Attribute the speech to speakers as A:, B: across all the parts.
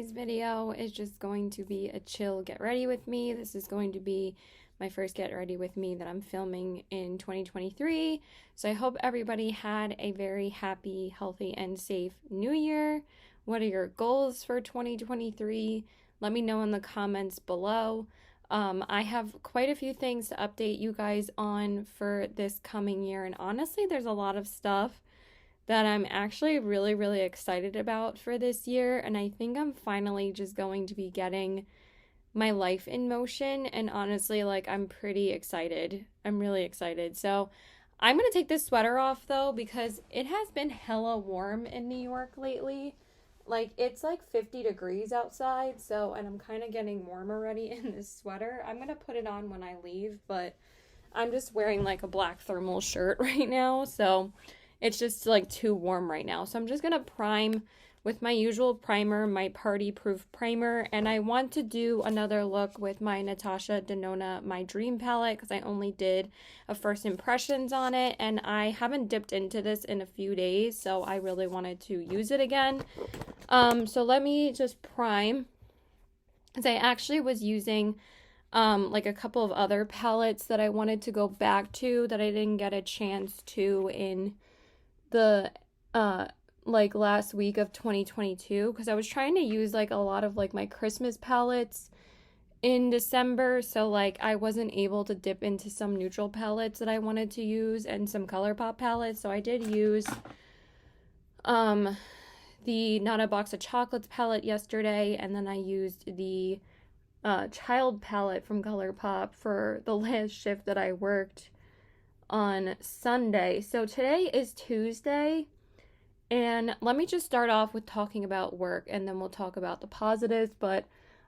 A: today's video is just going to be a chill get ready with me. This is going to be my first get ready with me that I'm filming in 2023. So I hope everybody had a very happy, healthy, and safe new year. What are your goals for 2023? Let me know in the comments below. I have quite a few things to update you guys on for this coming year, and honestly, there's a lot of stuff that I'm actually really excited about for this year, and I think I'm finally just going to be getting my life in motion, and honestly, like, I'm pretty excited. I'm really excited. So I'm gonna take this sweater off though because it has been hella warm in New York lately. Like, it's like 50 degrees outside, so, and I'm kind of getting warm already in this sweater. I'm gonna put it on when I leave, but I'm just wearing like a black thermal shirt right now, so it's just like too warm right now. So I'm just gonna prime with my usual primer, my party proof primer, and I want to do another look with my Natasha Denona My Dream palette because I only did a first impressions on it, and I haven't dipped into this in a few days, so I really wanted to use it again. So let me just prime, because I actually was using like a couple of other palettes that I wanted to go back to that I didn't get a chance to in the like last week of 2022, because I was trying to use like a lot of like my Christmas palettes in December, so like I wasn't able to dip into some neutral palettes that I wanted to use and some ColourPop palettes. So I did use the Not a Box of Chocolates palette yesterday, and then I used the Child palette from ColourPop for the last shift that I worked on Sunday. So today is Tuesday, and let me just start off with talking about work, and then we'll talk about the positives, but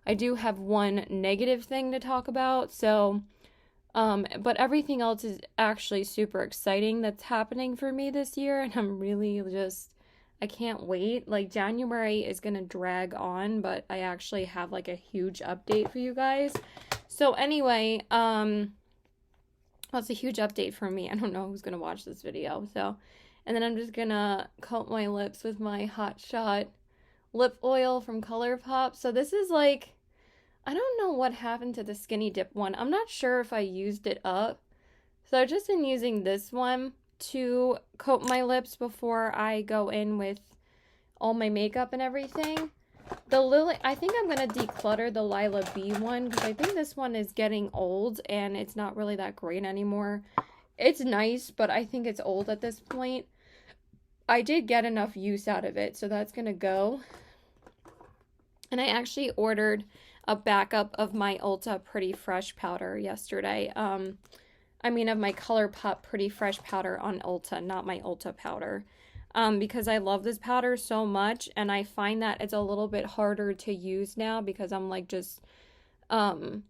A: I do have one negative thing to talk about. So but everything else is actually super exciting that's happening for me this year, and I'm really just, I can't wait. Like, January is gonna drag on, but I actually have like a huge update for you guys. So anyway, well, it's a huge update for me. I don't know who's gonna watch this video. So, and then I'm just gonna coat my lips with my Hot Shot lip oil from ColourPop. So this is like, I don't know what happened to the Skinny Dip one. I'm not sure if I used it up. So I've just been using this one to coat my lips before I go in with all my makeup and everything. The Lily, I think I'm going to declutter the Lila B one because I think this one is getting old and it's not really that great anymore. It's nice, but I think it's old at this point. I did get enough use out of it, so that's going to go. And I actually ordered a backup of my Ulta Pretty Fresh powder yesterday. Of my ColourPop Pretty Fresh powder on Ulta, not my Ulta powder. Because I love this powder so much, and I find that it's a little bit harder to use now because I'm like just trying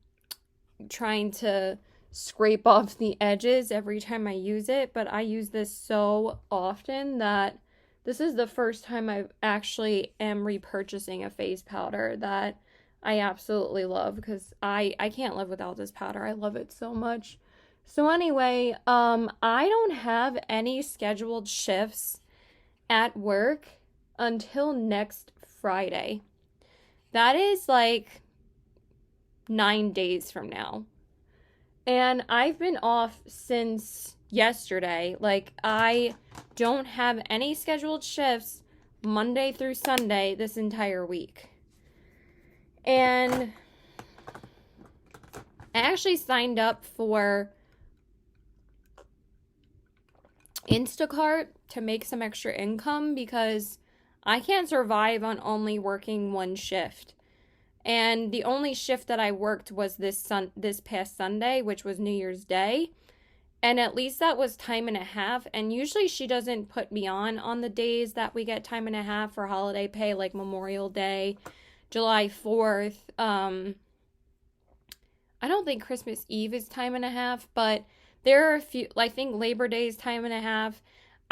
A: to scrape off the edges every time I use it, but I use this so often that this is the first time I actually am repurchasing a face powder that I absolutely love, because I can't live without this powder. I love it so much. So anyway, I don't have any scheduled shifts at work until next Friday. That is like 9 days from now. And I've been off since yesterday. Like, I don't have any scheduled shifts Monday through Sunday this entire week. And I actually signed up for Instacart to make some extra income because I can't survive on only working one shift. And the only shift that I worked was this past Sunday, which was New Year's Day. And at least that was time and a half. And usually she doesn't put me on the days that we get time and a half for holiday pay, like Memorial Day, July 4th. I don't think Christmas Eve is time and a half, but there are a few, I think Labor Day is time and a half.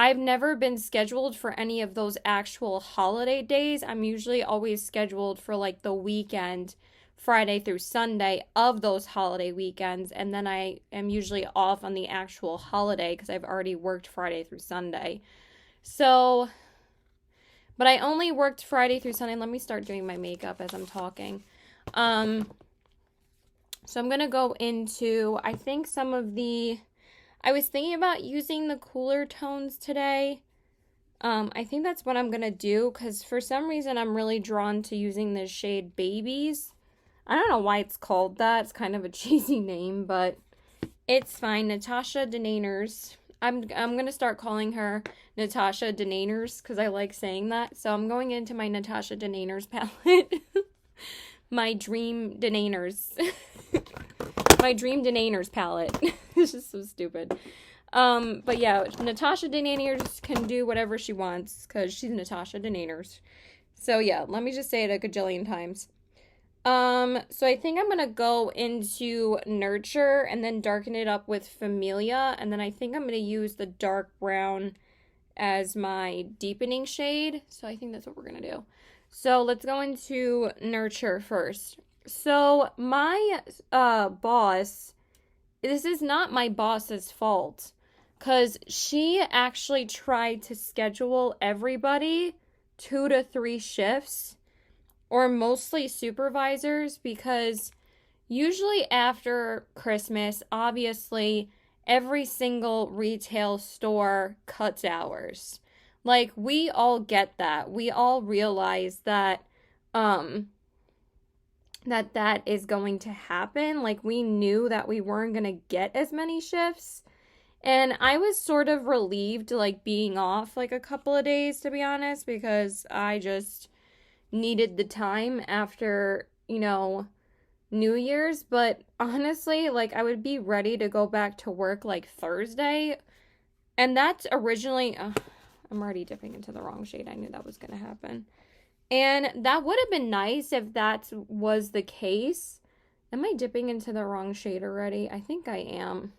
A: I've never been scheduled for any of those actual holiday days. I'm usually always scheduled for like the weekend, Friday through Sunday of those holiday weekends, and then I am usually off on the actual holiday because I've already worked Friday through Sunday. So, But I only worked Friday through Sunday. Let me start doing my makeup as I'm talking. So I'm going to go into, I think some of the, I was thinking about using the cooler tones today. I think that's what I'm going to do because for some reason I'm really drawn to using the shade Babies. I don't know why it's called that. It's kind of a cheesy name, but it's fine. Natasha Denona. I'm going to start calling her Natasha Denona because I like saying that. So I'm going into my Natasha Denona palette. My Dream Denona. My Dream Denona palette. It's just so stupid. But yeah, Natasha Denona can do whatever she wants because she's Natasha Denona. So yeah, let me just say it a gajillion times. So I think I'm going to go into Nurture and then darken it up with Familia. And then I think I'm going to use the dark brown as my deepening shade. So I think that's what we're going to do. So let's go into Nurture first. So my boss, this is not my boss's fault because she actually tried to schedule everybody 2 to 3 shifts. Or mostly supervisors, because usually after Christmas, obviously, every single retail store cuts hours. Like, we all get that. We all realize that, that is going to happen. Like, we knew that we weren't going to get as many shifts. And I was sort of relieved, like, being off, like, a couple of days, to be honest, because I just needed the time after, New Year's. But honestly, like, I would be ready to go back to work like Thursday. And that's originally, I'm already dipping into the wrong shade. I knew that was going to happen. And that would have been nice if that was the case. Am I dipping into the wrong shade already? I think I am.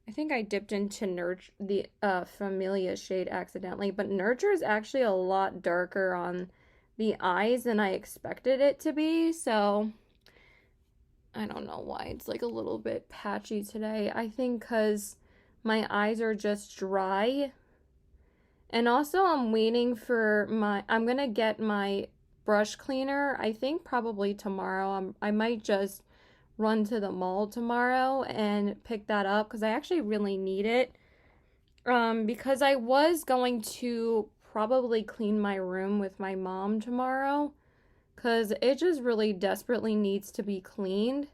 A: I think I dipped into the Familia shade accidentally. But Nurture is actually a lot darker on the eyes than I expected it to be, so I don't know why it's like a little bit patchy today. I think because my eyes are just dry, and also I'm waiting for I'm gonna get my brush cleaner, I think probably tomorrow. I might just run to the mall tomorrow and pick that up because I actually really need it, because I was going to probably clean my room with my mom tomorrow because it just really desperately needs to be cleaned.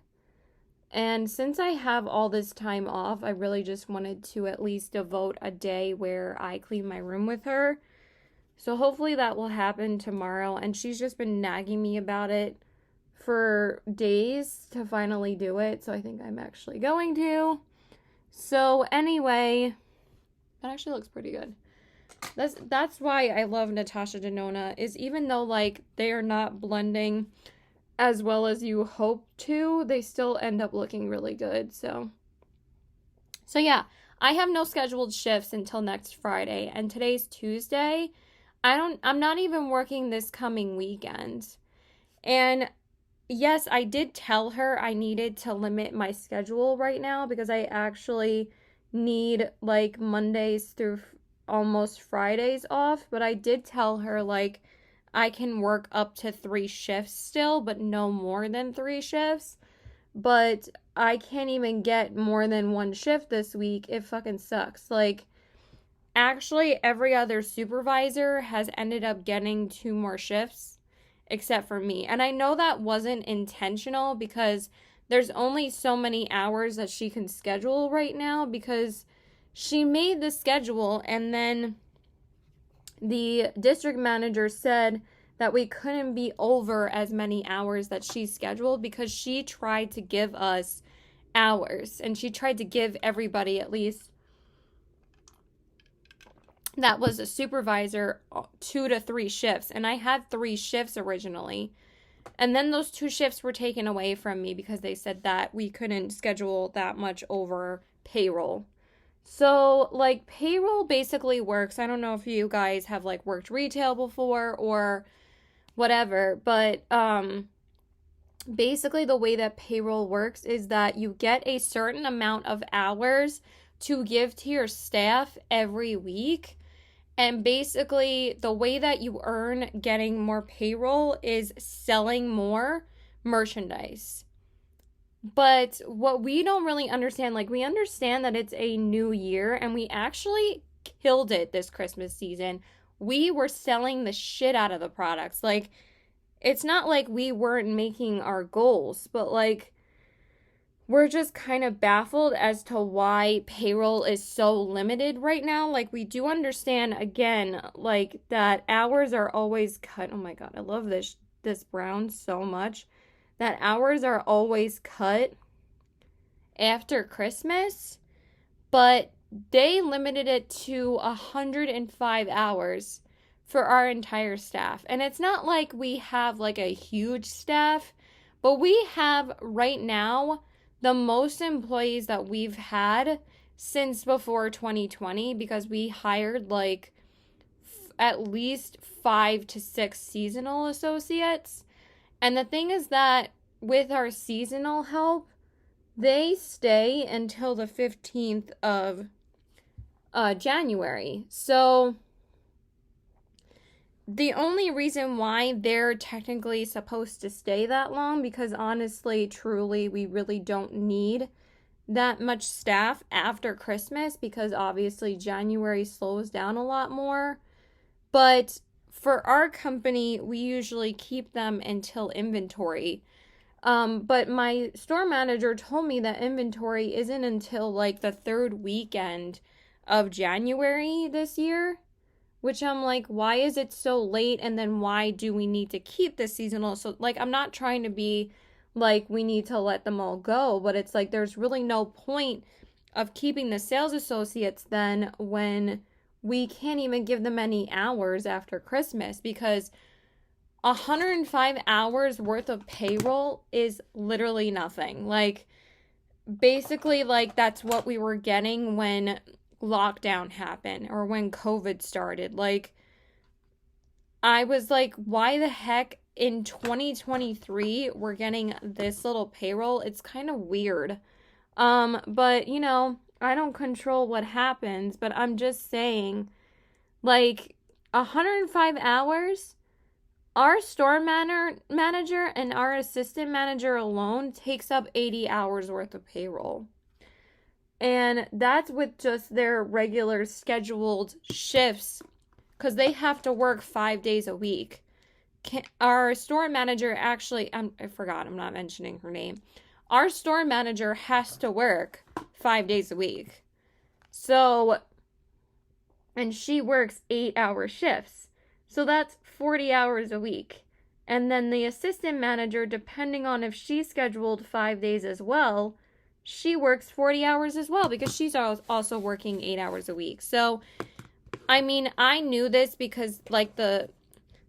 A: And since I have all this time off, I really just wanted to at least devote a day where I clean my room with her. So hopefully that will happen tomorrow. And she's just been nagging me about it for days to finally do it. So I think I'm actually going to. So anyway, that actually looks pretty good. That's why I love Natasha Denona, is even though like they are not blending as well as you hope to, they still end up looking really good. So yeah, I have no scheduled shifts until next Friday, and today's Tuesday. I'm not even working this coming weekend. And yes, I did tell her I needed to limit my schedule right now because I actually need like Mondays through almost Fridays off, but I did tell her like I can work up to 3 shifts still, but no more than 3 shifts. But I can't even get more than 1 shift this week. It fucking sucks. Like, actually every other supervisor has ended up getting 2 more shifts except for me. And I know that wasn't intentional because there's only so many hours that she can schedule right now because she made the schedule and then the district manager said that we couldn't be over as many hours that she scheduled because she tried to give us hours and she tried to give everybody at least that was a supervisor 2 to 3 shifts, and I had 3 shifts originally. And then those 2 shifts were taken away from me because they said that we couldn't schedule that much over payroll. So, like, payroll basically works. I don't know if you guys have, like, worked retail before or whatever, but basically the way that payroll works is that you get a certain amount of hours to give to your staff every week. And basically, the way that you earn getting more payroll is selling more merchandise. But what we don't really understand, like, we understand that it's a new year and we actually killed it this Christmas season. We were selling the shit out of the products. Like, it's not like we weren't making our goals, but like, we're just kind of baffled as to why payroll is so limited right now. Like, we do understand, again, like, that hours are always cut. Oh my God, I love this brown so much. That hours are always cut after Christmas, but they limited it to 105 hours for our entire staff. And it's not like we have like a huge staff, but we have right now the most employees that we've had since before 2020, because we hired like at least 5 to 6 seasonal associates. And the thing is that with our seasonal help, they stay until the 15th of January. So the only reason why they're technically supposed to stay that long, because honestly, truly, we really don't need that much staff after Christmas, because obviously January slows down a lot more. But for our company, we usually keep them until inventory. But my store manager told me that inventory isn't until like the third weekend of January this year, which I'm like, why is it so late? And then why do we need to keep this seasonal? So like, I'm not trying to be like, we need to let them all go, but it's like, there's really no point of keeping the sales associates then when we can't even give them any hours after Christmas, because 105 hours worth of payroll is literally nothing. Like, basically, like, that's what we were getting when lockdown happened or when COVID started. Like, I was like, why the heck in 2023 we're getting this little payroll? It's kind of weird. But you know, I don't control what happens, but I'm just saying, like, 105 hours, our store manager and our assistant manager alone takes up 80 hours worth of payroll. And that's with just their regular scheduled shifts, because they have to work 5 days a week. Our store manager actually, I forgot, I'm not mentioning her name. Our store manager has to work 5 days a week. So, and she works 8-hour shifts. So that's 40 hours a week. And then the assistant manager, depending on if she's scheduled 5 days as well, she works 40 hours as well, because she's also working 8 hours a week. So, I mean, I knew this because, like, the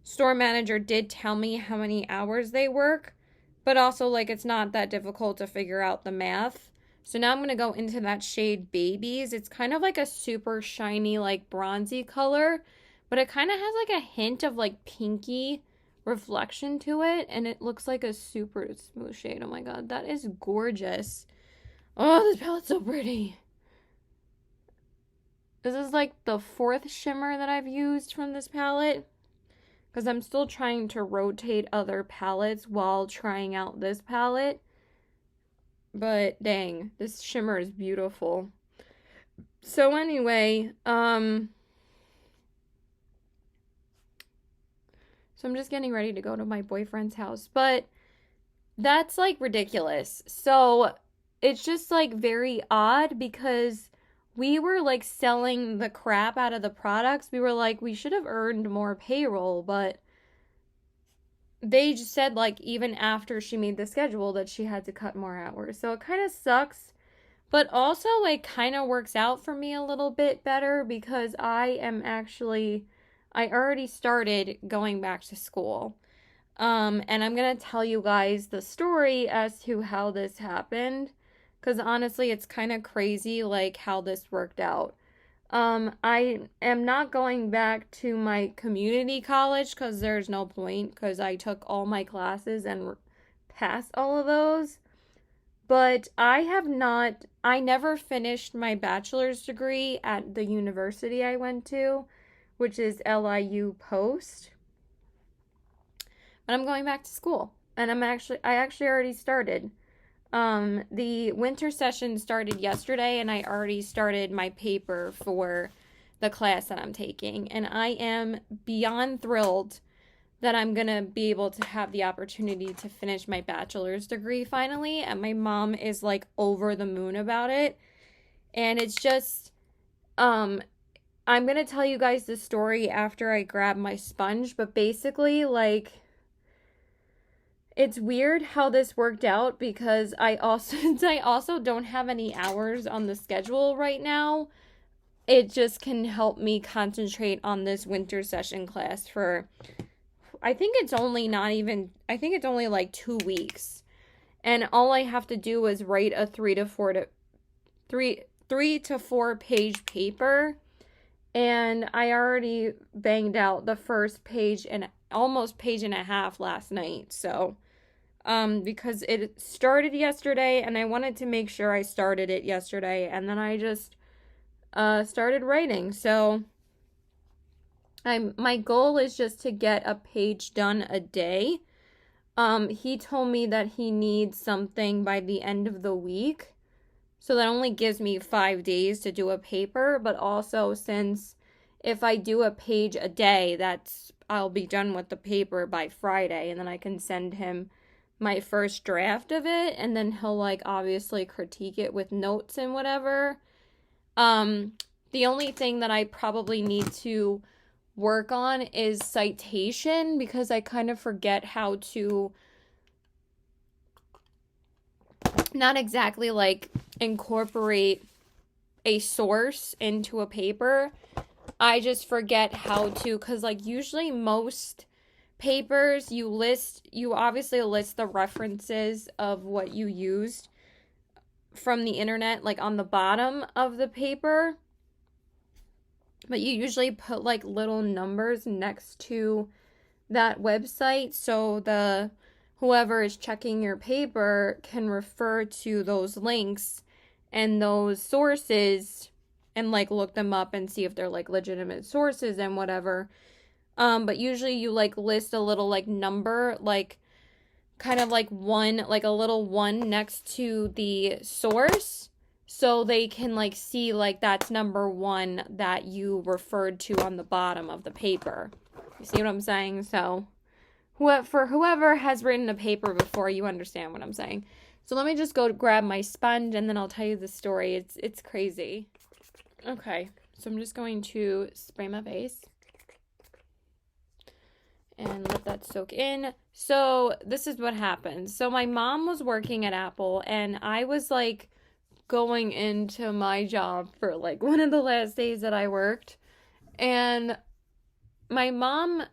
A: store manager did tell me how many hours they work, but also, like, it's not that difficult to figure out the math. So now I'm going to go into that shade Babies. It's kind of like a super shiny, like, bronzy color, but it kind of has, like, a hint of, like, pinky reflection to it, and it looks like a super smooth shade. Oh my god, that is gorgeous. Oh, this palette's so pretty. This is like the 4th shimmer that I've used from this palette, because I'm still trying to rotate other palettes while trying out this palette. But dang, this shimmer is beautiful. So anyway, so I'm just getting ready to go to my boyfriend's house, but that's like ridiculous. So it's just like very odd, because we were like selling the crap out of the products. We were like, we should have earned more payroll, but they just said, like, even after she made the schedule that she had to cut more hours. So it kind of sucks, but also it kind of works out for me a little bit better, because I already started going back to school. And I'm going to tell you guys the story as to how this happened, because honestly, it's kind of crazy, like, how this worked out. I am not going back to my community college, because there's no point, because I took all my classes and passed all of those. But I never finished my bachelor's degree at the university I went to, which is LIU Post. But I'm going back to school, and I actually already started. The winter session started yesterday, and I already started my paper for the class that I'm taking, and I am beyond thrilled that I'm gonna be able to have the opportunity to finish my bachelor's degree finally, and my mom is like over the moon about it. And it's just, I'm gonna tell you guys the story after I grab my sponge, but basically, like, it's weird how this worked out because since I also don't have any hours on the schedule right now, it just can help me concentrate on this winter session class for, I think it's only like 2 weeks. And all I have to do is write a 3 to 4 page paper. And I already banged out the first page and almost page and a half last night. So, because it started yesterday and I wanted to make sure I started it yesterday, and then I just started writing. So my goal is just to get a page done a day. He told me that he needs something by the end of the week. So that only gives me 5 days to do a paper, but also since if I do a page a day, I'll be done with the paper by Friday, and then I can send him my first draft of it, and then he'll like obviously critique it with notes and whatever. The only thing that I probably need to work on is citation, because I kind of forget how to not exactly like incorporate a source into a paper. I just forget how to, because like usually most papers you obviously list the references of what you used from the internet like on the bottom of the paper, but you usually put like little numbers next to that website so whoever is checking your paper can refer to those links and those sources and like look them up and see if they're like legitimate sources and whatever. But usually you like list a little like number, like kind of like a little one next to the source, so they can like see like that's number one that you referred to on the bottom of the paper. You see what I'm saying? So for whoever has written a paper before, you understand what I'm saying. So let me just go grab my sponge and then I'll tell you the story. It's crazy. Okay, so I'm just going to spray my face and let that soak in. So this is what happened. So my mom was working at Apple, and I was like going into my job for like one of the last days that I worked, and my mom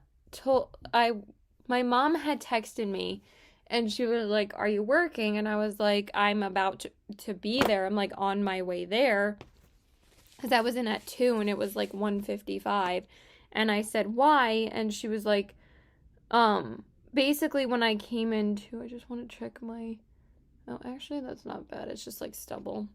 A: had texted me, and she was like, "Are you working?" And I was like, "I'm about to be there. I'm like on my way there," because I was in at 2 and it was like 1:55. And I said, "Why?" And she was like, basically when I came into, I just want to check oh, actually that's not bad. It's just like stubble.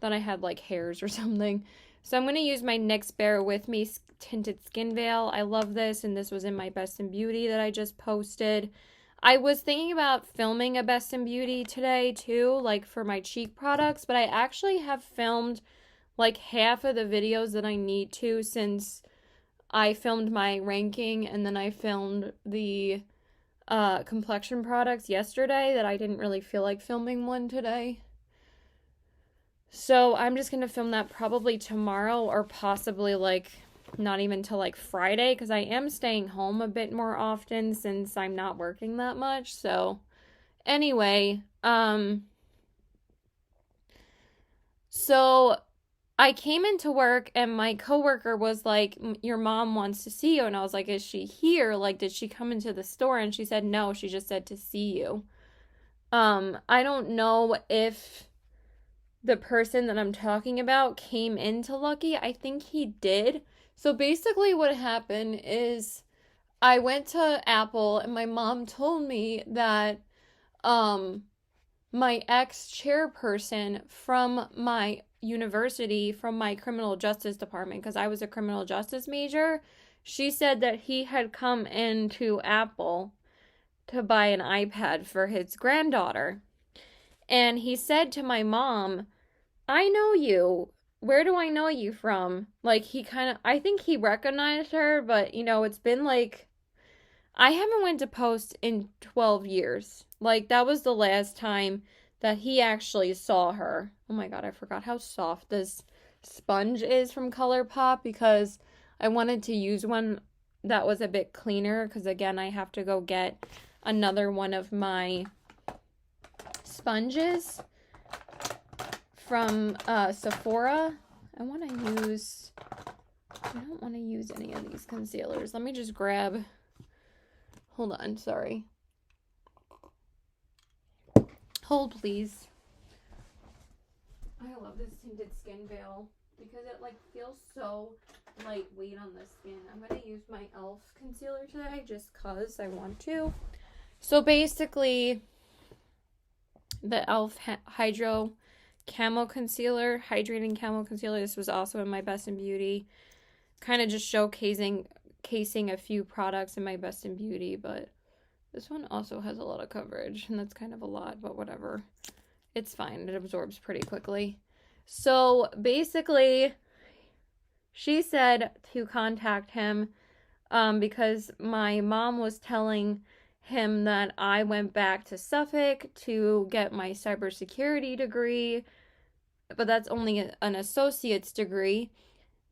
A: Thought I had like hairs or something. So I'm going to use my NYX Bear With Me Tinted Skin Veil. I love this, and this was in my Best in Beauty that I just posted. I was thinking about filming a Best in Beauty today too, like for my cheek products, but I actually have filmed like half of the videos that I need to, since I filmed my ranking and then I filmed the complexion products yesterday, that I didn't really feel like filming one today. So I'm just going to film that probably tomorrow, or possibly like not even till like Friday, because I am staying home a bit more often since I'm not working that much. So anyway, so I came into work and my coworker was like, "Your mom wants to see you." And I was like, "Is she here? Like, did she come into the store?" And she said, "No, she just said to see you." I don't know if the person that I'm talking about came into Lucky. I think he did. So basically what happened is I went to Apple and my mom told me that, my ex-chairperson from my university, from my criminal justice department, because I was a criminal justice major, she said that he had come into Apple to buy an iPad for his granddaughter. And he said to my mom, I know you. Where do I know you from? Like, I think he recognized her, but, it's been like, I haven't went to Post in 12 years. Like, that was the last time that he actually saw her. Oh my God, I forgot how soft this sponge is from ColourPop because I wanted to use one that was a bit cleaner because, again, I have to go get another one of my sponges from Sephora. I don't want to use any of these concealers. Let me just grab, hold on, sorry. Hold, please. I love this tinted skin veil because it feels so lightweight on the skin. I'm going to use my e.l.f. concealer today just because I want to. So basically, the e.l.f. Hydro Camo Concealer, Hydrating Camo Concealer. This was also in my Best in Beauty. Kind of just showcasing a few products in my Best in Beauty, but this one also has a lot of coverage, and that's kind of a lot, but whatever. It's fine. It absorbs pretty quickly. So basically, she said to contact him because my mom was telling him that I went back to Suffolk to get my cybersecurity degree, but that's only an associate's degree.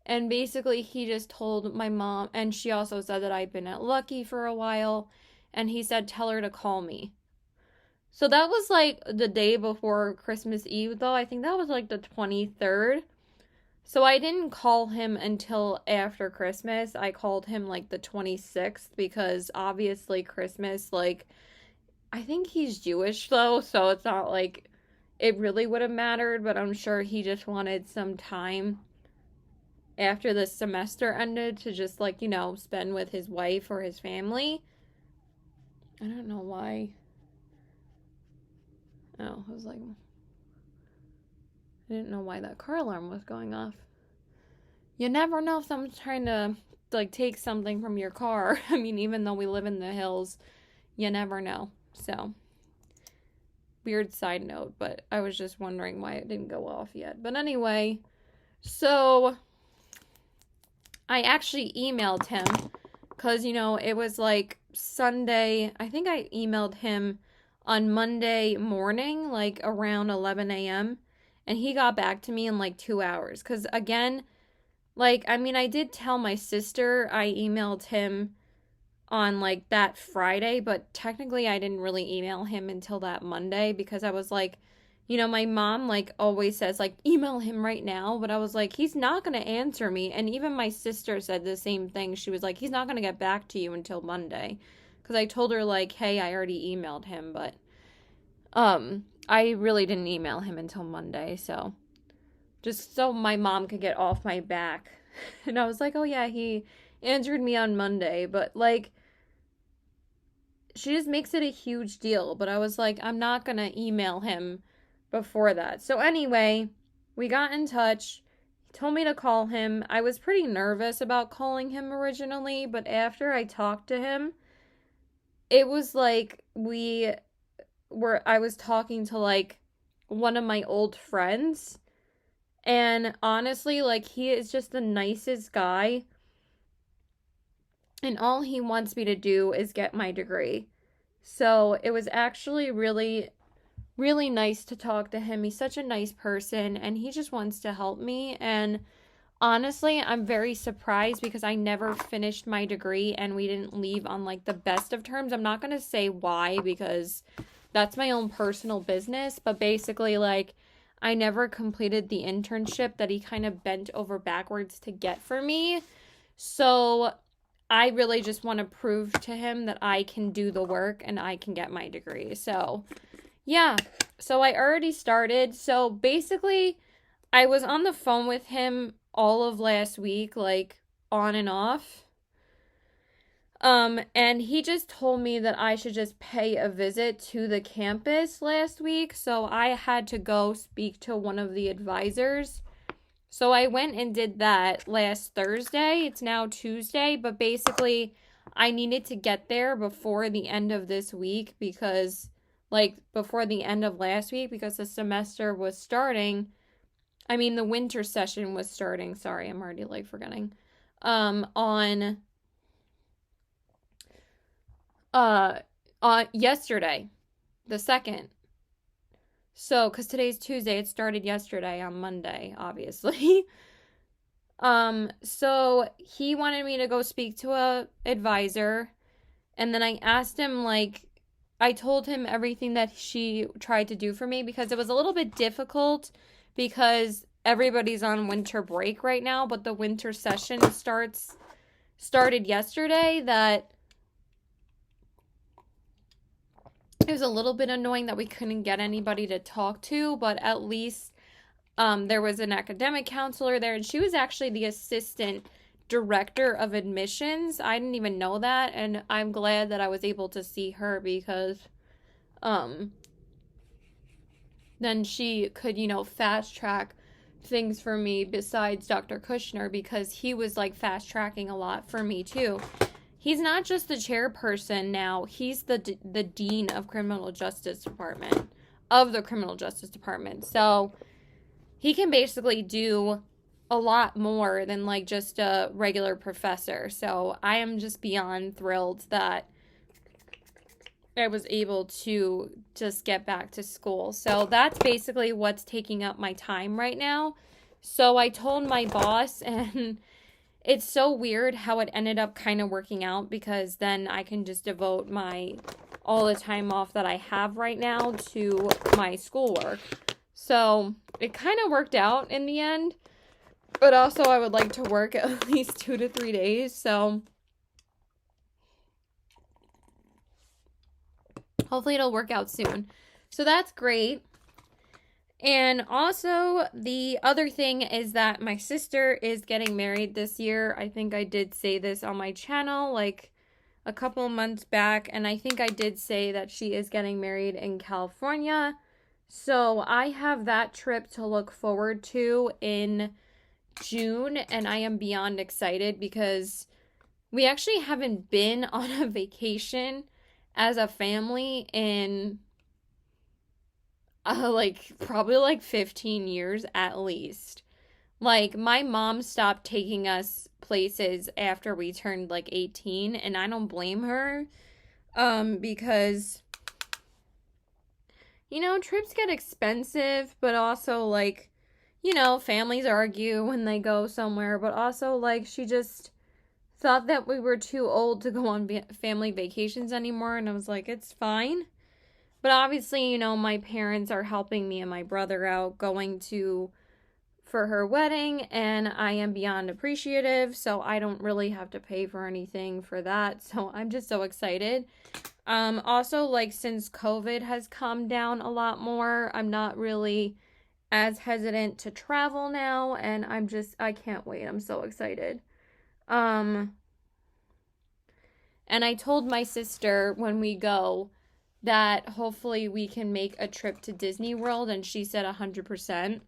A: And basically, he just told my mom, and she also said that I'd been at Lucky for a while, and he said, tell her to call me. So that was the day before Christmas Eve, though. I think that was the 23rd. So I didn't call him until after Christmas. I called him the 26th because obviously Christmas, I think he's Jewish though, so it's not it really would have mattered, but I'm sure he just wanted some time after the semester ended to just spend with his wife or his family. I don't know why. Oh, I was I didn't know why that car alarm was going off. You never know if someone's trying to take something from your car. I mean, even though we live in the hills, you never know. So, weird side note, but I was just wondering why it didn't go off yet. But anyway, so I actually emailed him because, it was Sunday. I think I emailed him on Monday morning, around 11 a.m. And he got back to me in 2 hours. Because again, I did tell my sister I emailed him on that Friday, but technically I didn't really email him until that Monday because I was my mom always says email him right now, but I was he's not going to answer me. And even my sister said the same thing. She was he's not going to get back to you until Monday. Because I told her hey, I already emailed him, but I really didn't email him until Monday, so just so my mom could get off my back. And I was oh yeah, he answered me on Monday, but she just makes it a huge deal. But I was I'm not gonna email him before that. So anyway, we got in touch. He told me to call him. I was pretty nervous about calling him originally, but after I talked to him, it was I was talking to one of my old friends. And honestly, he is just the nicest guy. And all he wants me to do is get my degree. So it was actually really, really nice to talk to him. He's such a nice person and he just wants to help me. And honestly, I'm very surprised because I never finished my degree and we didn't leave on the best of terms. I'm not going to say why because that's my own personal business. But basically, I never completed the internship that he kind of bent over backwards to get for me. So I really just want to prove to him that I can do the work and I can get my degree. So, yeah. So I already started. So basically, I was on the phone with him all of last week, on and off. And he just told me that I should just pay a visit to the campus last week. So I had to go speak to one of the advisors So I went and did that last Thursday. It's now Tuesday, but basically I needed to get there before the end of this week because, like, before the end of last week, because the semester was starting. I mean, the winter session was starting. Sorry, I'm already like forgetting. On uh yesterday, the 2nd. So, cuz today's Tuesday, it started yesterday on Monday, obviously. So he wanted me to go speak to a advisor, and then I asked him, like, I told him everything that she tried to do for me because it was a little bit difficult because everybody's on winter break right now, but the winter session started yesterday. That it was a little bit annoying that we couldn't get anybody to talk to, but at least there was an academic counselor there, and she was actually the assistant director of admissions. I didn't even know that, and I'm glad that I was able to see her because um, then she could, fast track things for me besides Dr. Kushner, because he was like fast tracking a lot for me too. He's not just the chairperson now, he's the dean of criminal justice department, of the criminal justice department. So he can basically do a lot more than like just a regular professor. So I am just beyond thrilled that I was able to just get back to school. So that's basically what's taking up my time right now. So I told my boss, and it's so weird how it ended up kind of working out, because then I can just devote all the time off that I have right now to my schoolwork. So it kind of worked out in the end, but also I would like to work at least 2 to 3 days. So hopefully it'll work out soon. So that's great. And also, the other thing is that my sister is getting married this year. I think I did say this on my channel like a couple months back, and I think I did say that she is getting married in California. So I have that trip to look forward to in June, and I am beyond excited because we actually haven't been on a vacation as a family in probably like 15 years at least. Like, my mom stopped taking us places after we turned like 18, and I don't blame her, because trips get expensive, but also like, families argue when they go somewhere, but also like she just thought that we were too old to go on family vacations anymore, and I was like, it's fine. But obviously, my parents are helping me and my brother out going for her wedding, and I am beyond appreciative, so I don't really have to pay for anything for that. So I'm just so excited. Also, like, since COVID has calmed down a lot more, I'm not really as hesitant to travel now, and I can't wait. I'm so excited. And I told my sister when we go that hopefully we can make a trip to Disney World, and she said 100%.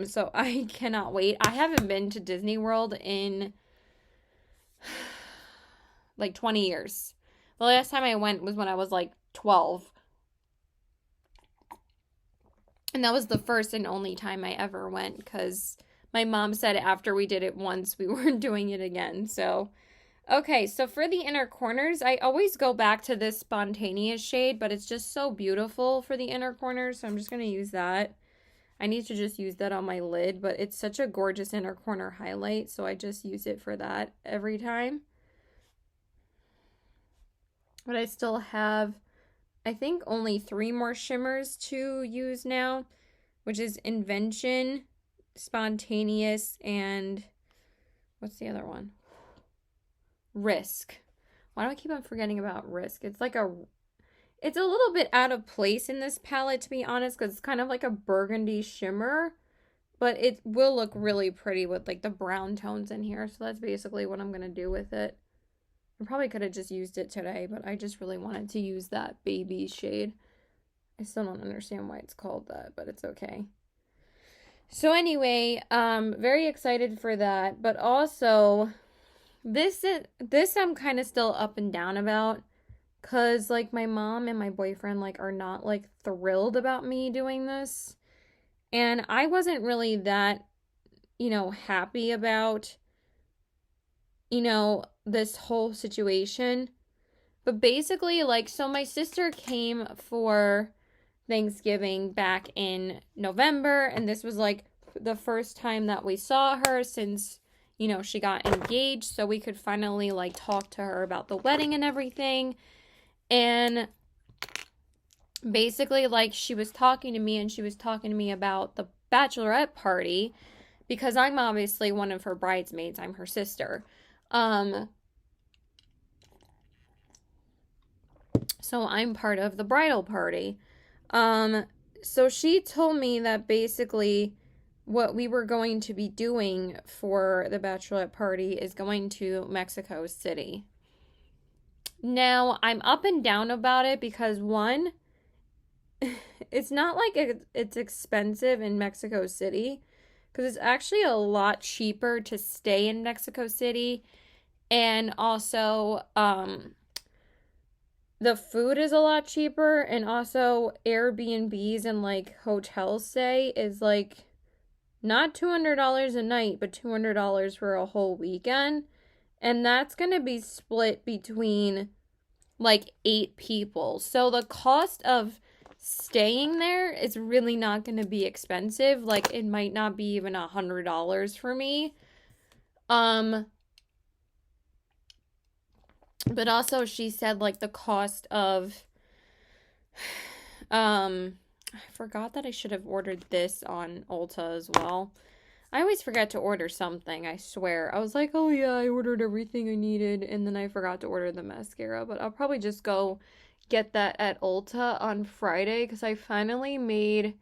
A: So I cannot wait. I haven't been to Disney World in like 20 years. The last time I went was when I was like 12. And that was the first and only time I ever went, because my mom said after we did it once, we weren't doing it again. So, okay, so for the inner corners, I always go back to this spontaneous shade, but it's just so beautiful for the inner corners, so I'm just going to use that. I need to just use that on my lid, but it's such a gorgeous inner corner highlight, so I just use it for that every time. But I still have, I think, only 3 more shimmers to use now, which is Invention, Spontaneous, and what's the other one? Risk. Why do I keep on forgetting about Risk? It's a little bit out of place in this palette, to be honest, because it's kind of like a burgundy shimmer, but it will look really pretty with like the brown tones in here. So that's basically what I'm going to do with it. I probably could have just used it today, but I just really wanted to use that baby shade. I still don't understand why it's called that, but it's okay. So anyway, very excited for that, but also this I'm kind of still up and down about, cuz like my mom and my boyfriend like are not like thrilled about me doing this. And I wasn't really that, happy about, this whole situation. But basically, like, so my sister came for Thanksgiving back in November, and this was like the first time that we saw her since, she got engaged, so we could finally like talk to her about the wedding and everything. And basically, like, she was talking to me and she was talking to me about the bachelorette party because I'm obviously one of her bridesmaids, I'm her sister. So I'm part of the bridal party. Um, so she told me that basically what we were going to be doing for the bachelorette party is going to Mexico City. Now, I'm up and down about it because one, it's not like it's expensive in Mexico City because it's actually a lot cheaper to stay in Mexico City, and also the food is a lot cheaper, and also Airbnbs and like hotel stay is like not $200 a night, but $200 for a whole weekend. And that's going to be split between like 8 people. So the cost of staying there is really not going to be expensive. Like it might not be even $100 for me. But also she said like the cost of I forgot that I should have ordered this on Ulta as well. I always forget to order something, I swear. I was like, oh yeah, I ordered everything I needed, and then I forgot to order the mascara. But I'll probably just go get that at Ulta on Friday because I finally made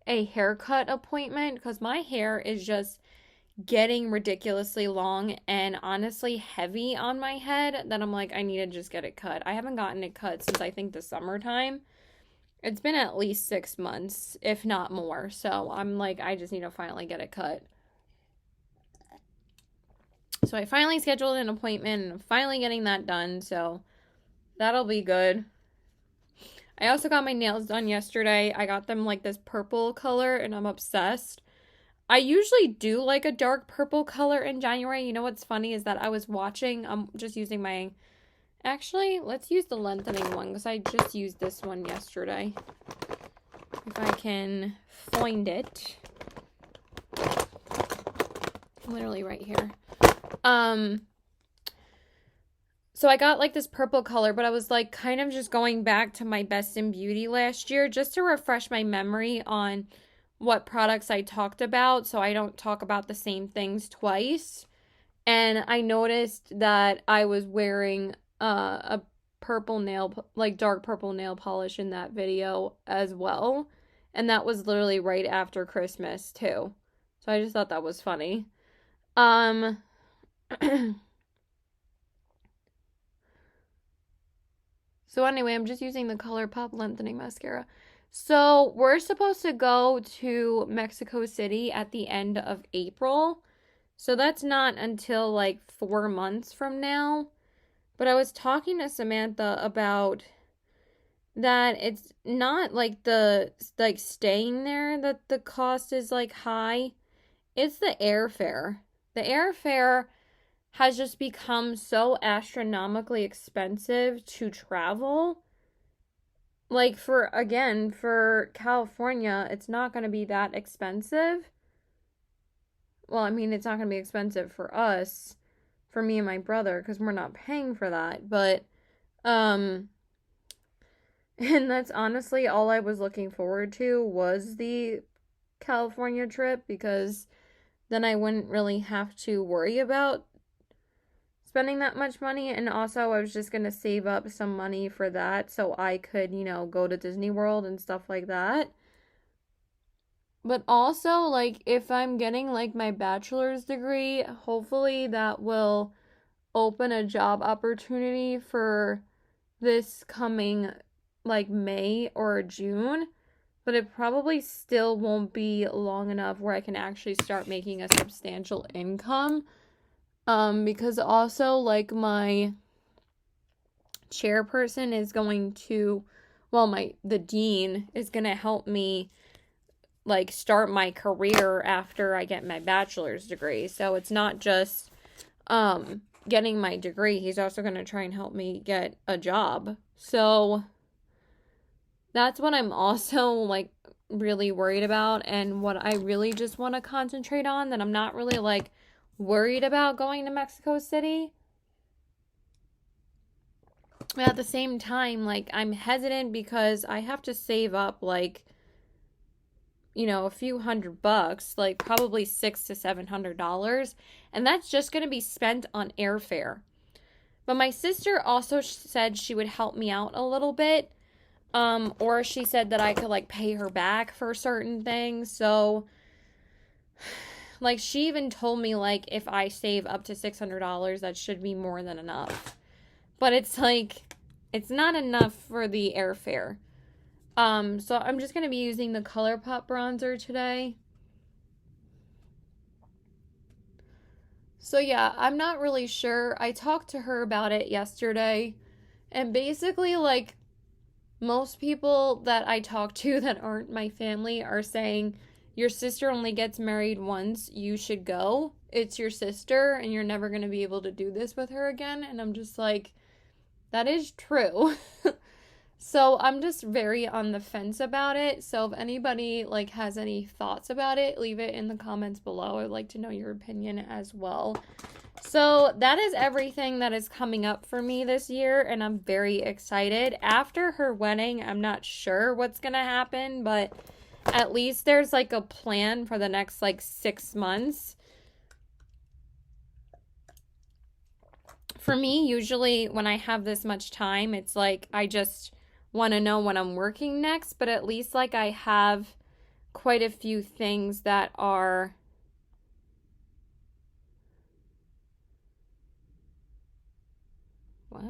A: a haircut appointment because my hair is just getting ridiculously long and honestly heavy on my head that I'm like, I need to just get it cut. I haven't gotten it cut since I think the summertime. It's been at least 6 months, if not more. So I'm like, I just need to finally get it cut. So I finally scheduled an appointment and I'm finally getting that done. So that'll be good. I also got my nails done yesterday. I got them like this purple color and I'm obsessed. I usually do like a dark purple color in January. You know what's funny is that I was watching, I'm just using my, actually, let's use the lengthening one because I just used this one yesterday. If I can find it. Literally right here. So I got like this purple color, but I was like kind of just going back to my Best in Beauty last year just to refresh my memory on what products I talked about so I don't talk about the same things twice. And I noticed that I was wearing a purple like dark purple nail polish in that video as well. And that was literally right after Christmas too. So I just thought that was funny. So anyway, I'm just using the ColourPop lengthening mascara. So we're supposed to go to Mexico City at the end of April. So that's not until like 4 months from now. But I was talking to Samantha about that it's not like the like staying there that the cost is like high. It's the airfare. The airfare has just become so astronomically expensive to travel. Like for California, it's not going to be that expensive. Well, I mean, it's not going to be expensive for us, for me and my brother, because we're not paying for that. But, and that's honestly all I was looking forward to was the California trip, because then I wouldn't really have to worry about spending that much money. And also I was just going to save up some money for that so I could, go to Disney World and stuff like that. But also, like, if I'm getting like my bachelor's degree, hopefully that will open a job opportunity for this coming like May or June. but it probably still won't be long enough where I can actually start making a substantial income. Because also, like, my chairperson is going to, well, the dean is going to help me, like, start my career after I get my bachelor's degree. So it's not just getting my degree. He's also going to try and help me get a job. So that's what I'm also, like, really worried about, and what I really just want to concentrate on, that I'm not really, like, worried about going to Mexico City. But at the same time, like, I'm hesitant because I have to save up, like, a few $100, like probably $600 to $700, and that's just going to be spent on airfare. But my sister also said she would help me out a little bit, or she said that I could, like, pay her back for certain things. So, like, she even told me, like, if I save up to $600, that should be more than enough. But it's like, it's not enough for the airfare. So I'm just going to be using the ColourPop bronzer today. So yeah, I'm not really sure. I talked to her about it yesterday, and basically, like, most people that I talk to that aren't my family are saying, your sister only gets married once, you should go. It's your sister, and you're never going to be able to do this with her again. And I'm just like, that is true. So I'm just very on the fence about it. So if anybody, like, has any thoughts about it, leave it in the comments below. I'd like to know your opinion as well. So that is everything that is coming up for me this year, and I'm very excited. After her wedding, I'm not sure what's gonna happen, but at least there's, like, a plan for the next, like, 6 months. For me, usually when I have this much time, it's like I just want to know when I'm working next, but at least, like, I have quite a few things that are what?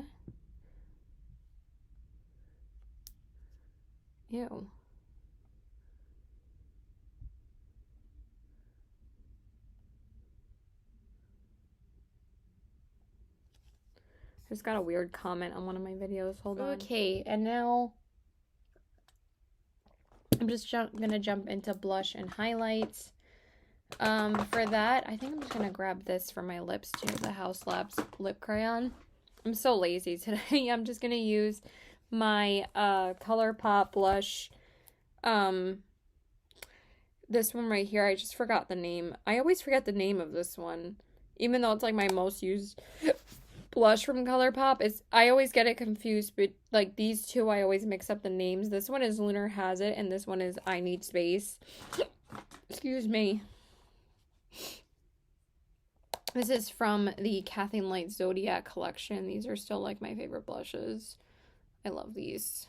A: Ew. I just got a weird comment on one of my videos. Hold on. Okay, and now I'm just gonna jump into blush and highlights. For that, I think I'm just gonna grab this for my lips too, the House Labs lip crayon. I'm so lazy today. I'm just gonna use my ColourPop blush. This one right here, I just forgot the name. I always forget the name of this one, even though it's, like, my most used blush from ColourPop. I always get it confused, but, like, these two, I always mix up the names. This one is Lunar Has It, and this one is I Need Space. Excuse me. This is from the Kathleen Light Zodiac collection. These are still, like, my favorite blushes. I love these.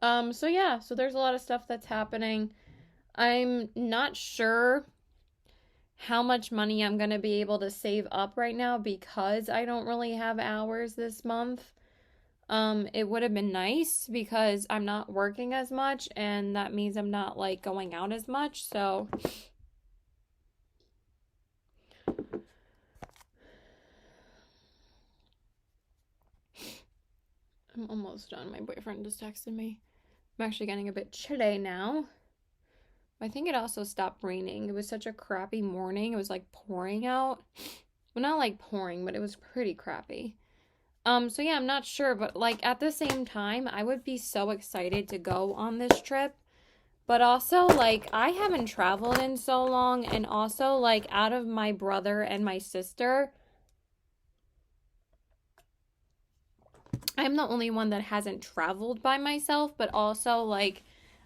A: So yeah, so there's a lot of stuff that's happening. I'm not sure how much money I'm going to be able to save up right now because I don't really have hours this month. It would have been nice because I'm not working as much, and that means I'm not, like, going out as much. So I'm almost done. My boyfriend just texted me. I'm actually getting a bit chilly now. I think it also stopped raining. It was such a crappy morning. It was, like, pouring out. Well, not like pouring, but it was pretty crappy. So yeah, I'm not sure, but, like, at the same time, I would be so excited to go on this trip. But also, like, I haven't traveled in so long, and also, like, out of my brother and my sister, I'm the only one that hasn't traveled by myself, but also, like,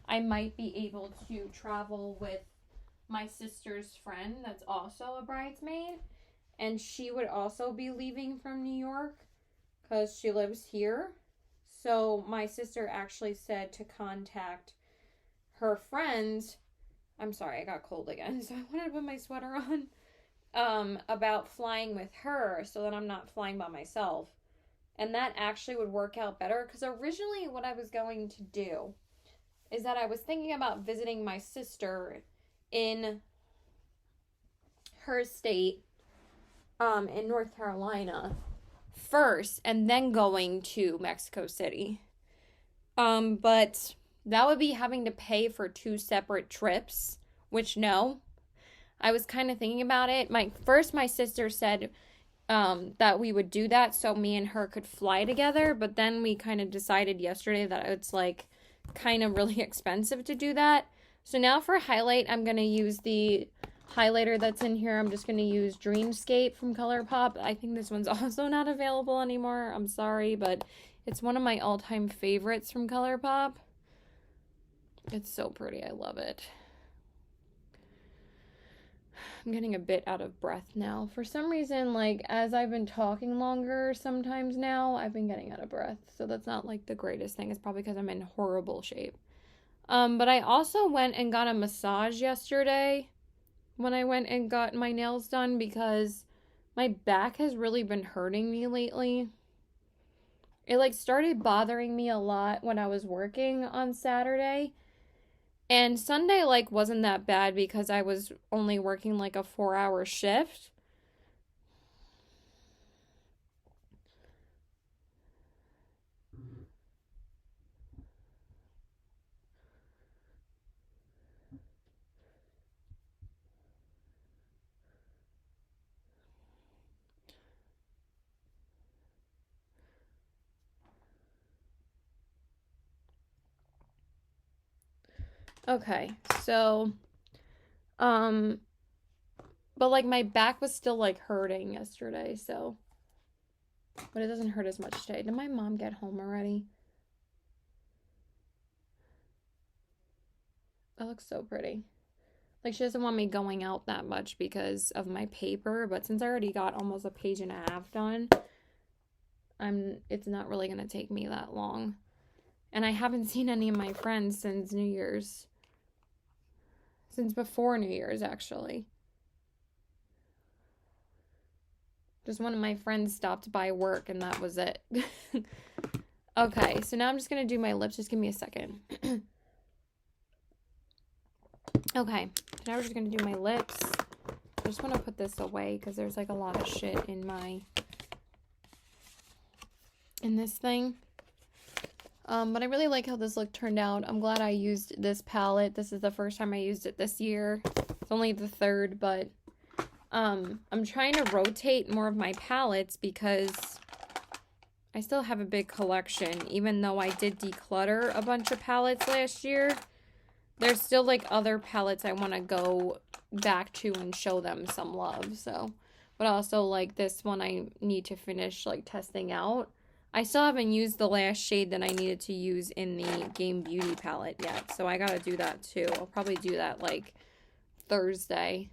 A: I might be able to travel with my sister's friend that's also a bridesmaid, and she would also be leaving from New York because she lives here. So my sister actually said to contact her friends. I'm sorry, I got cold again, so I wanted to put my sweater on. About flying with her so that I'm not flying by myself. And that actually would work out better, because originally what I was going to do is that I was thinking about visiting my sister in her state, in North Carolina first, and then going to Mexico City. But that would be having to pay for 2 separate trips, which no. I was kind of thinking about it. My sister said that we would do that so me and her could fly together, but then we kind of decided yesterday that it's like kind of really expensive to do that. So now for highlight, I'm going to use the highlighter that's in here. I'm just going to use Dreamscape from ColourPop. I think this one's also not available anymore. I'm sorry, but it's one of my all-time favorites from ColourPop. It's so pretty. I love it. I'm getting a bit out of breath now. For some reason, like, as I've been talking longer sometimes now, I've been getting out of breath. So that's not, like, the greatest thing. It's probably because I'm in horrible shape. But I also went and got a massage yesterday when I went and got my nails done, because my back has really been hurting me lately. It, like, started bothering me a lot when I was working on Saturday. And Sunday, like, wasn't that bad because I was only working, like, a 4-hour shift. Okay, so, but, like, my back was still, like, hurting yesterday, so, but it doesn't hurt as much today. Did my mom get home already? That looks so pretty. Like, she doesn't want me going out that much because of my paper, but since I already got almost a page and a half done, it's not really gonna take me that long. And I haven't seen any of my friends since New Year's. Since before New Year's, actually. Just one of my friends stopped by work, and that was it. Okay, so now I'm just going to do my lips. Just give me a second. Okay, so now we're just going to do my lips. I just want to put this away because there's, like, a lot of shit in this thing. But I really like how this look turned out. I'm glad I used this palette. This is the first time I used it this year. It's only the third, but I'm trying to rotate more of my palettes because I still have a big collection. Even though I did declutter a bunch of palettes last year, there's still, like, other palettes I want to go back to and show them some love. So, but also, like, this one I need to finish, like, testing out. I still haven't used the last shade that I needed to use in the Game Beauty palette yet, so I gotta do that too. I'll probably do that, like, Thursday.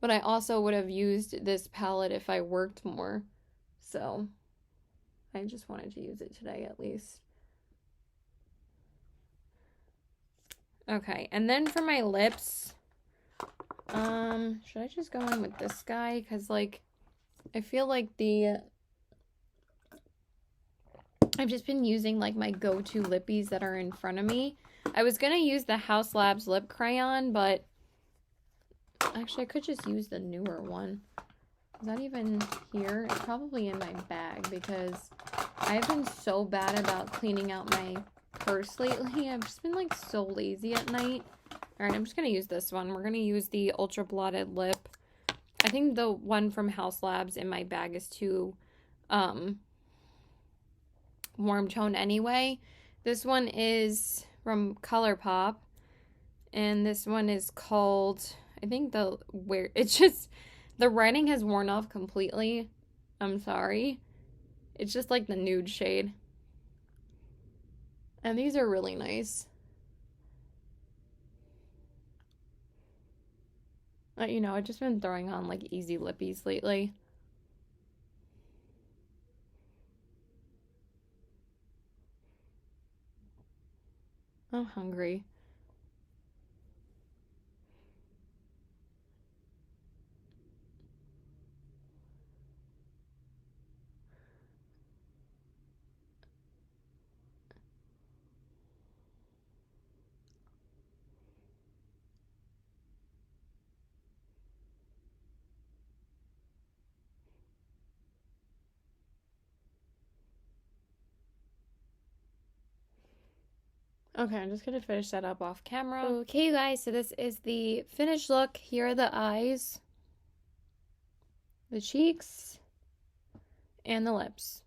A: But I also would have used this palette if I worked more, so I just wanted to use it today at least. Okay, and then for my lips, should I just go in with this guy? Because, like, I feel like I've just been using, like, my go-to lippies that are in front of me. I was gonna use the House Labs lip crayon, but actually I could just use the newer one. Is that even here? It's probably in my bag because I've been so bad about cleaning out my purse lately. I've just been, like, so lazy at night. Alright, I'm just going to use this one. We're going to use the Ultra Blotted Lip. I think the one from House Labs in my bag is too warm tone anyway. This one is from ColourPop. And this one is called, I think it's just, the writing has worn off completely. I'm sorry. It's just, like, the nude shade. And these are really nice. You know, I've just been throwing on, like, easy lippies lately. I'm hungry. Okay, I'm just gonna finish that up off camera. Okay, you guys, so this is the finished look. Here are the eyes, the cheeks, and the lips.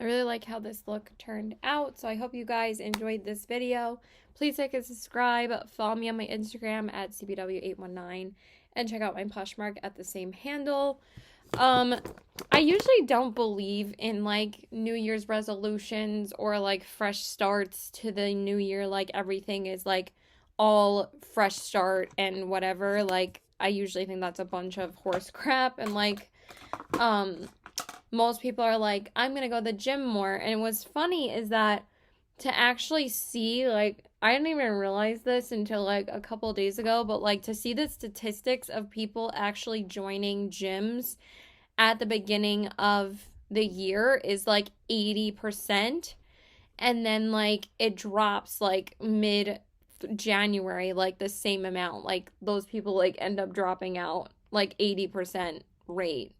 A: I really like how this look turned out, so I hope you guys enjoyed this video. Please like and subscribe. Follow me on my Instagram at cbw819 and check out my Poshmark at the same handle. I usually don't believe in like New Year's resolutions or like fresh starts to the new year. Like everything is like all fresh start and whatever. Like I usually think that's a bunch of horse crap, and like most people are like, I'm gonna go to the gym more. And what's funny is that to actually see, like, I didn't even realize this until like a couple days ago, but like to see the statistics of people actually joining gyms at the beginning of the year is like 80%. And then like it drops like mid January, like the same amount. Like those people like end up dropping out like 80% rate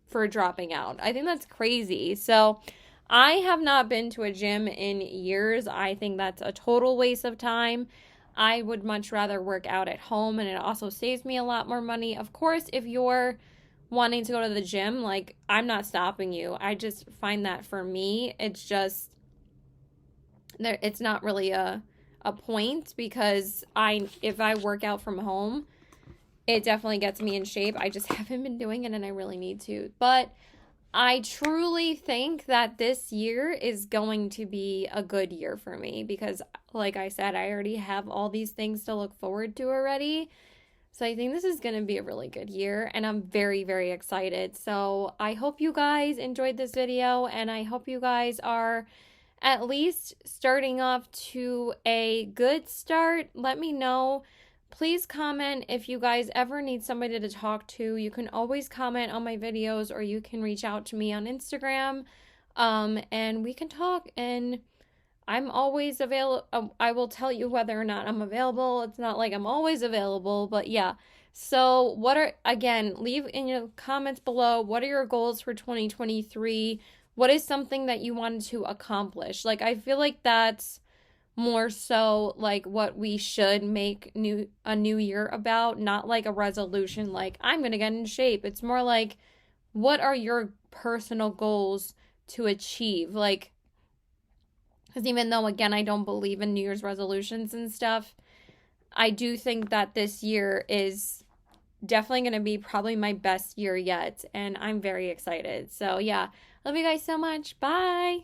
A: for dropping out. I think that's crazy. So I have not been to a gym in years. I think that's a total waste of time. I would much rather work out at home, and it also saves me a lot more money. Of course, if you're wanting to go to the gym, like, I'm not stopping you. I just find that for me, it's just it's not really a point, because if I work out from home, it definitely gets me in shape. I just haven't been doing it, and I really need to. But I truly think that this year is going to be a good year for me because, like I said, I already have all these things to look forward to already. So I think this is going to be a really good year, and I'm very, very excited. So I hope you guys enjoyed this video, and I hope you guys are at least starting off to a good start. Let me know. Please comment if you guys ever need somebody to talk to. You can always comment on my videos, or you can reach out to me on Instagram, and we can talk. And I'm always available. I will tell you whether or not I'm available. It's not like I'm always available, but yeah. So again, leave in your comments below, what are your goals for 2023? What is something that you wanted to accomplish? Like, I feel like that's more so like what we should make a new year about, not like a resolution like I'm going to get in shape. It's more like, what are your personal goals to achieve? Like, because even though, again, I don't believe in New Year's resolutions and stuff, I do think that this year is definitely going to be probably my best year yet. And I'm very excited. So, yeah, love you guys so much. Bye.